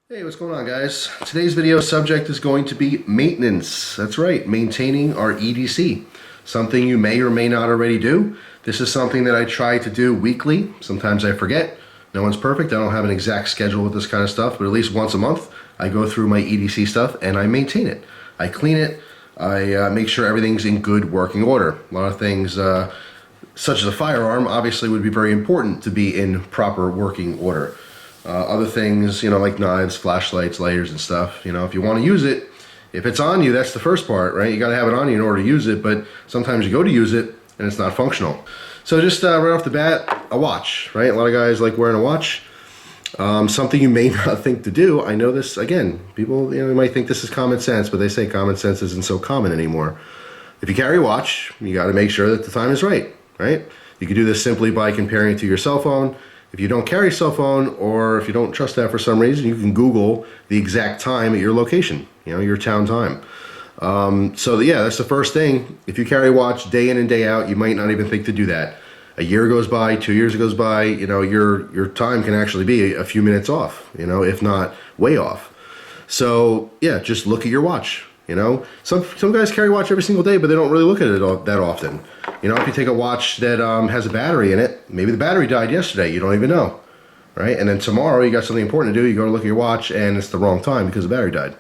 Hey, what's going on, guys? Today's video subject is going to be maintenance. That's right, maintaining our EDC. Something you may or may not already do. This is something that I try to do weekly. Sometimes I forget. No one's perfect. I don't have an exact schedule with this kind of stuff, but at least once a month I go through my EDC stuff and I maintain it. I clean it. I make sure everything's in good working order. A lot of things, such as a firearm, obviously would be very important to be in proper working order. Other things, like knives, flashlights, lighters, and stuff, if you want to use it, if it's on you, that's the first part, right? You got to have it on you in order to use it, but sometimes you go to use it and it's not functional. So just right off the bat, a watch, right? A lot of guys like wearing a watch. Something you may not think to do. I know this, again, people might think this is common sense, but they say common sense isn't so common anymore. If you carry a watch, you got to make sure that the time is right? You can do this simply by comparing it to your cell phone. If you don't carry a cell phone, or if you don't trust that for some reason, you can Google the exact time at your location, your town time. Yeah, that's the first thing. If you carry a watch day in and day out, you might not even think to do that. A year goes by, 2 years goes by, your time can actually be a few minutes off, if not way off. So yeah, just look at your watch. Some guys carry a watch every single day, but they don't really look at it that often. If you take a watch that has a battery in it, maybe the battery died yesterday, you don't even know, right? And then tomorrow you got something important to do, you go to look at your watch and it's the wrong time because the battery died.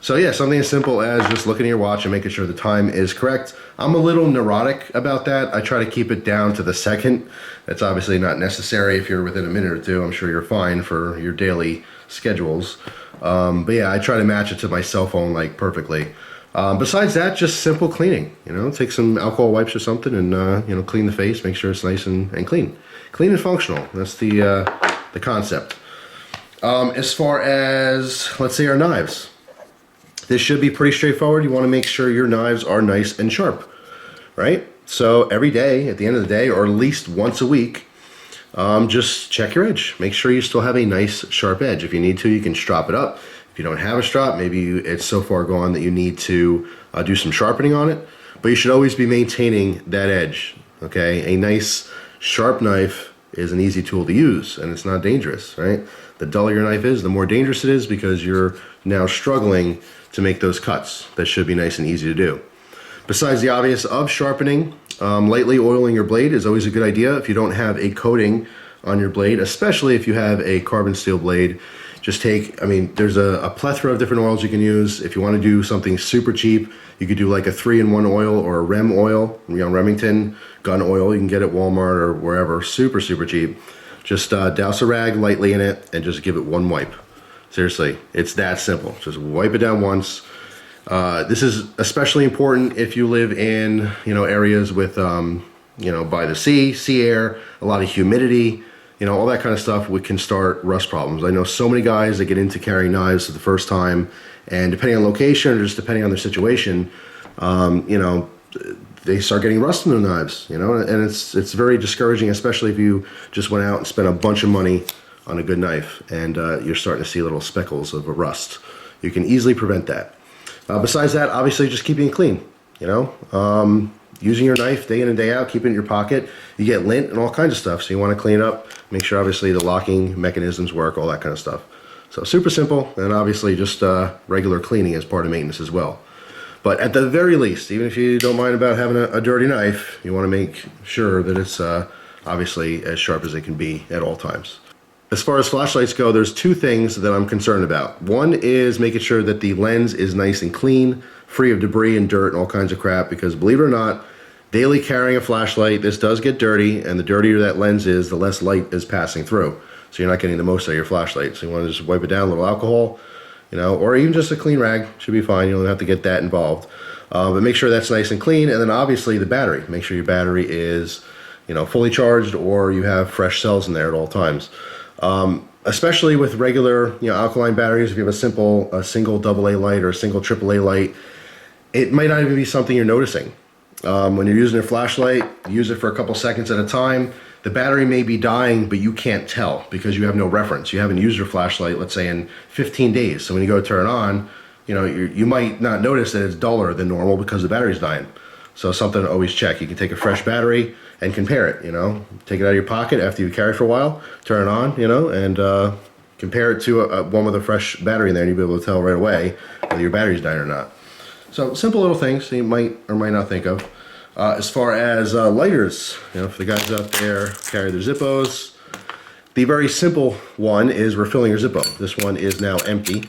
So yeah, something as simple as just looking at your watch and making sure the time is correct. I'm a little neurotic about that. I try to keep it down to the second. That's obviously not necessary. If you're within a minute or two, I'm sure you're fine for your daily schedules. But yeah, I try to match it to my cell phone like perfectly. Besides that, just simple cleaning. Take some alcohol wipes or something and clean the face, make sure it's nice and clean. Clean and functional. That's the concept. As far as, let's say, our knives. This should be pretty straightforward. You want to make sure your knives are nice and sharp, right? So every day, at the end of the day, or at least once a week, just check your edge. Make sure you still have a nice sharp edge. If you need to, you can strop it up. If you don't have a strop, maybe it's so far gone that you need to do some sharpening on it. But you should always be maintaining that edge, okay? A nice sharp knife is an easy tool to use, and it's not dangerous, right? The duller your knife is, the more dangerous it is, because you're now struggling to make those cuts. That should be nice and easy to do. Besides the obvious of sharpening, lightly oiling your blade is always a good idea. If you don't have a coating on your blade, especially if you have a carbon steel blade, just there's a plethora of different oils you can use. If you want to do something super cheap, you could do like a 3-in-1 oil or a Rem oil, Remington gun oil. You can get at Walmart or wherever, super, super cheap. Just douse a rag lightly in it and just give it one wipe. Seriously, it's that simple. Just wipe it down once. This is especially important if you live in, areas with, by the sea air, a lot of humidity, all that kind of stuff can start rust problems. I know so many guys that get into carrying knives for the first time, and depending on location or just depending on their situation, they start getting rust in their knives, and it's very discouraging, especially if you just went out and spent a bunch of money on a good knife and you're starting to see little speckles of rust. You can easily prevent that. Besides that, obviously just keeping it clean, using your knife day in and day out, keep it in your pocket. You get lint and all kinds of stuff, so you want to clean it up, make sure obviously the locking mechanisms work, all that kind of stuff. So super simple, and obviously just regular cleaning as part of maintenance as well. But at the very least, even if you don't mind about having a dirty knife, you want to make sure that it's obviously as sharp as it can be at all times. As far as flashlights go, there's two things that I'm concerned about. One is making sure that the lens is nice and clean, free of debris and dirt and all kinds of crap, because believe it or not, daily carrying a flashlight, this does get dirty, and the dirtier that lens is, the less light is passing through. So you're not getting the most out of your flashlight. So you want to just wipe it down, a little alcohol, or even just a clean rag, should be fine. You don't have to get that involved. But make sure that's nice and clean, and then obviously the battery. Make sure your battery is, fully charged, or you have fresh cells in there at all times. Especially with regular, alkaline batteries, if you have a single AA light or a single AAA light, it might not even be something you're noticing. When you're using your flashlight, use it for a couple seconds at a time. The battery may be dying, but you can't tell because you have no reference. You haven't used your flashlight, let's say, in 15 days. So when you go to turn it on, you might not notice that it's duller than normal because the battery's dying. So something to always check. You can take a fresh battery and compare it, Take it out of your pocket after you carry it for a while, turn it on, and Compare it to one with a fresh battery in there, and you'll be able to tell right away whether your battery's dying or not. So simple little things that you might or might not think of. As far as lighters, for the guys out there carry their Zippos, the very simple one is refilling your Zippo. This one is now empty.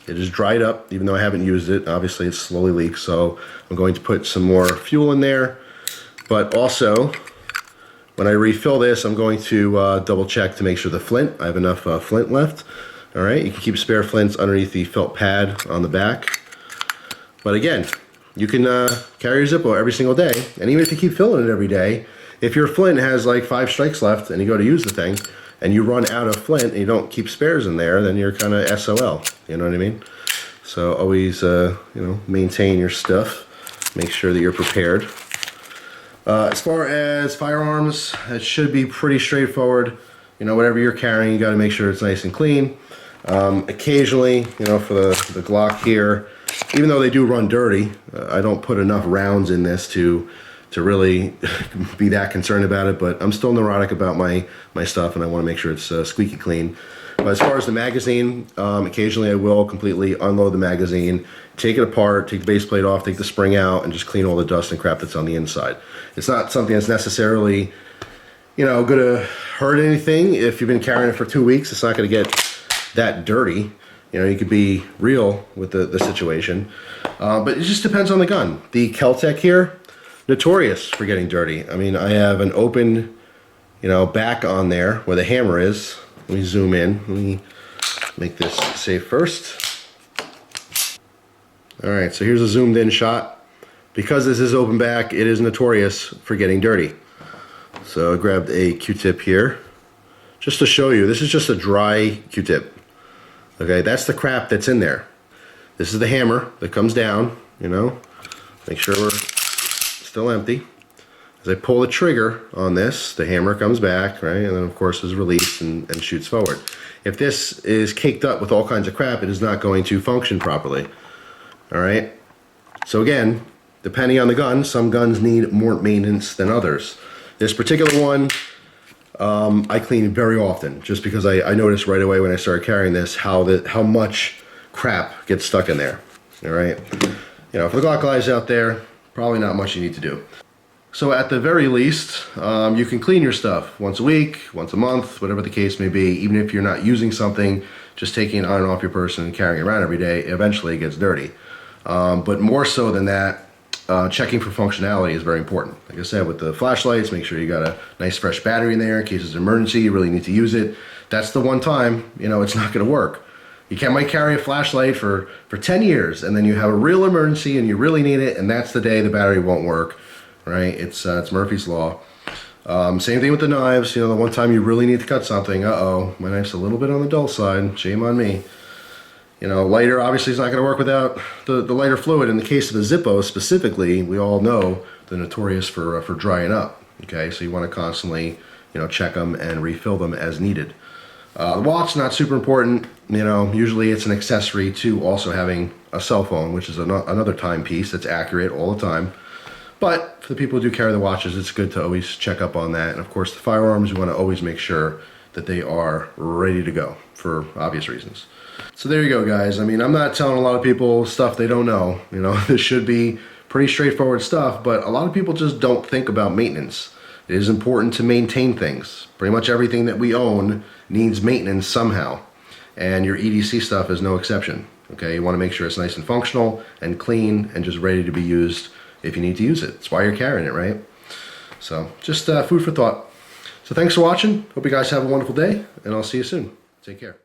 It is dried up, even though I haven't used it. Obviously, it slowly leaks, so I'm going to put some more fuel in there. But also, when I refill this, I'm going to double check to make sure the flint, I have enough flint left. All right, you can keep spare flints underneath the felt pad on the back. But again, you can carry your Zippo every single day, and even if you keep filling it every day, if your flint has like 5 strikes left and you go to use the thing, and you run out of flint and you don't keep spares in there, then you're kind of SOL, you know what I mean? So always, maintain your stuff, make sure that you're prepared. As far as firearms, it should be pretty straightforward. Whatever you're carrying, you got to make sure it's nice and clean. Occasionally, for the Glock here, even though they do run dirty, I don't put enough rounds in this to really be that concerned about it, but I'm still neurotic about my stuff, and I want to make sure it's squeaky clean. But as far as the magazine, occasionally I will completely unload the magazine, take it apart, take the base plate off, take the spring out, and just clean all the dust and crap that's on the inside. It's not something that's necessarily, going to hurt anything. If you've been carrying it for 2 weeks, it's not going to get that dirty. You could be real with the situation. But it just depends on the gun. The Kel-Tec here, notorious for getting dirty. I mean, I have an open, back on there where the hammer is. Let me zoom in. Let me make this safe first. All right, so here's a zoomed in shot. Because this is open back, it is notorious for getting dirty. So I grabbed a Q-tip here just to show you. This is just a dry Q-tip. Okay, that's the crap that's in there. This is the hammer that comes down, Make sure we're still empty. As I pull the trigger on this, the hammer comes back, right? And then of course is released and shoots forward. If this is caked up with all kinds of crap, it is not going to function properly. All right? So again, depending on the gun, some guns need more maintenance than others. This particular one, I clean very often, just because I noticed right away when I started carrying this how much crap gets stuck in there. All right? For the Glock guys out there, probably not much you need to do. So at the very least, you can clean your stuff once a week, once a month, whatever the case may be. Even if you're not using something, just taking it on and off your person and carrying it around every day, eventually it gets dirty. But more so than that, checking for functionality is very important. Like I said, with the flashlights, make sure you got a nice fresh battery in there in case it's an emergency, you really need to use it. That's the one time, it's not going to work. You might carry a flashlight for 10 years, and then you have a real emergency and you really need it, and that's the day the battery won't work, right? It's Murphy's Law. Same thing with the knives. The one time you really need to cut something, uh-oh, my knife's a little bit on the dull side, shame on me. Lighter obviously is not going to work without the lighter fluid. In the case of a Zippo specifically, we all know they're notorious for drying up, okay? So you want to constantly, check them and refill them as needed. The watch, not super important. Usually it's an accessory to also having a cell phone, which is another timepiece that's accurate all the time. But for the people who do carry the watches, it's good to always check up on that. And of course, the firearms, you want to always make sure that they are ready to go for obvious reasons. So there you go, guys. I mean, I'm not telling a lot of people stuff they don't know. This should be pretty straightforward stuff, but a lot of people just don't think about maintenance. It is important to maintain things. Pretty much everything that we own needs maintenance somehow, and your EDC stuff is no exception. Okay, you want to make sure it's nice and functional and clean and just ready to be used if you need to use it. That's why you're carrying it, right? So just food for thought. So thanks for watching. Hope you guys have a wonderful day, and I'll see you soon. Take care.